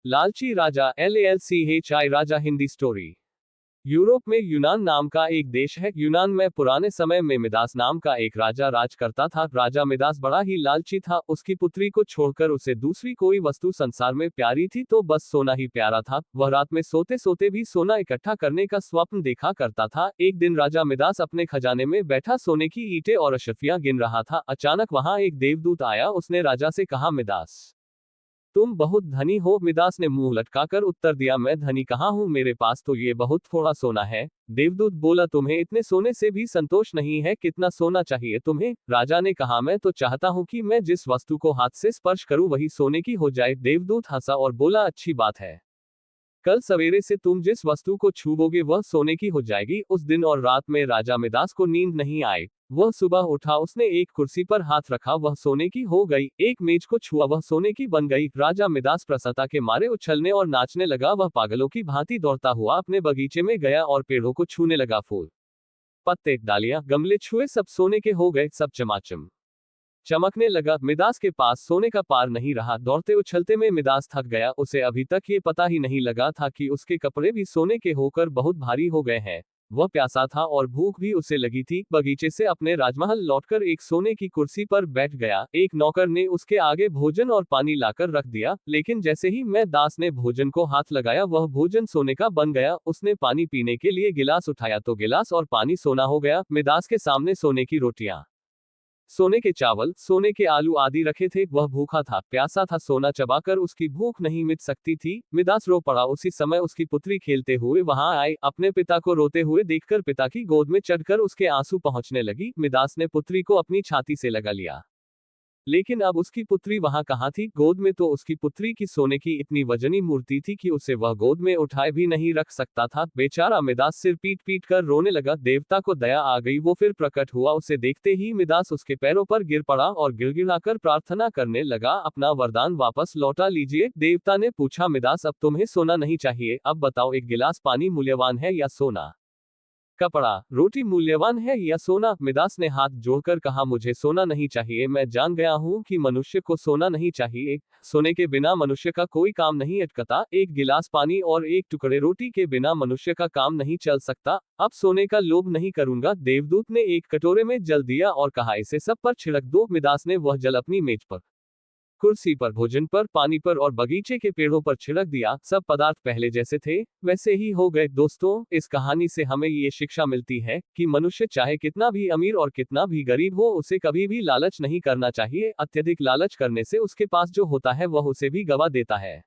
लालची राजा LALCHI राजा Hindi story. Europe में यूनान नाम का एक देश है। यूनान में पुराने समय में मिदास नाम का एक राजा राज करता था। राजा मिदास बड़ा ही लालची था। उसकी पुत्री को छोड़कर उसे दूसरी कोई वस्तु संसार में प्यारी थी तो बस सोना ही प्यारा था। वह रात में सोते सोते भी सोना इकट्ठा करने का स्वप्न देखा करता था। एक दिन राजा मिदास अपने खजाने में बैठा सोने की ईंटें और अशर्फियां गिन रहा था। अचानक वहां एक देवदूत आया। उसने राजा से कहा, मिदास तुम बहुत धनी हो। मिदास ने मुंह लटकाकर उत्तर दिया, मैं धनी कहाँ हूँ, मेरे पास तो ये बहुत थोड़ा सोना है। देवदूत बोला, तुम्हें इतने सोने से भी संतोष नहीं है, कितना सोना चाहिए तुम्हें? राजा ने कहा, मैं तो चाहता हूँ कि मैं जिस वस्तु को हाथ से स्पर्श करूँ वही सोने की हो जाए। देवदूत हंसा और बोला, अच्छी बात है, कल सवेरे से तुम जिस वस्तु को छूओगे वह सोने की हो जाएगी। उस दिन और रात में राजा मिदास को नींद नहीं आई। वह सुबह उठा, उसने एक कुर्सी पर हाथ रखा, वह सोने की हो गई। एक मेज को छुआ, वह सोने की बन गई। राजा मिदास प्रसन्नता के मारे उछलने और नाचने लगा। वह पागलों की भांति दौड़ता हुआ अपने बगीचे में गया और पेड़ों को छूने लगा। फूल, पत्ते, डालियां, गमले छुए, सब सोने के हो गए, सब चमाचम चमकने लगा। मिदास के पास सोने का पार नहीं रहा। दौड़ते उछलते में मिदास थक गया। उसे अभी तक ये पता ही नहीं लगा था कि उसके कपड़े भी सोने के होकर बहुत भारी हो गए हैं। वह प्यासा था और भूख भी उसे लगी थी। बगीचे से अपने राजमहल लौटकर एक सोने की कुर्सी पर बैठ गया। एक नौकर ने उसके आगे भोजन और पानी लाकर रख दिया, लेकिन जैसे ही मिदास ने भोजन को हाथ लगाया वह भोजन सोने का बन गया। उसने पानी पीने के लिए गिलास उठाया तो गिलास और पानी सोना हो गया। मिदास के सामने सोने की रोटियां, सोने के चावल, सोने के आलू आदि रखे थे। वह भूखा था, प्यासा था, सोना चबाकर उसकी भूख नहीं मिट सकती थी। मिदास रो पड़ा। उसी समय उसकी पुत्री खेलते हुए वहां आई। अपने पिता को रोते हुए देखकर पिता की गोद में चढ़कर उसके आंसू पहुंचने लगी। मिदास ने पुत्री को अपनी छाती से लगा लिया, लेकिन अब उसकी पुत्री वहां कहाँ थी? गोद में तो उसकी पुत्री की सोने की इतनी वजनी मूर्ति थी कि उसे वह गोद में उठाए भी नहीं रख सकता था। बेचारा मिदास सिर पीट पीट कर रोने लगा। देवता को दया आ गई, वो फिर प्रकट हुआ। उसे देखते ही मिदास उसके पैरों पर गिर पड़ा और गिड़गिड़ाकर प्रार्थना करने लगा, अपना वरदान वापस लौटा लीजिए। देवता ने पूछा, मिदास अब तुम्हें सोना नहीं चाहिए, अब बताओ एक गिलास पानी मूल्यवान है या सोना? कपड़ा, रोटी मूल्यवान है या सोना? मिदास ने हाथ जोड़कर कहा, मुझे सोना नहीं चाहिए। मैं जान गया हूं कि मनुष्य को सोना नहीं चाहिए। सोने के बिना मनुष्य का कोई काम नहीं अटकता। एक गिलास पानी और एक टुकड़े रोटी के बिना मनुष्य का काम नहीं चल सकता। अब सोने का लोभ नहीं करूंगा। देवदूत ने एक कटोरे में जल दिया और कहा, इसे सब पर छिड़क दो। मिदास ने वह जल अपनी मेज पर, कुर्सी पर, भोजन पर, पानी पर और बगीचे के पेड़ों पर छिड़क दिया। सब पदार्थ पहले जैसे थे वैसे ही हो गए। दोस्तों, इस कहानी से हमें ये शिक्षा मिलती है कि मनुष्य चाहे कितना भी अमीर और कितना भी गरीब हो, उसे कभी भी लालच नहीं करना चाहिए। अत्यधिक लालच करने से उसके पास जो होता है वह उसे भी गवा देता है।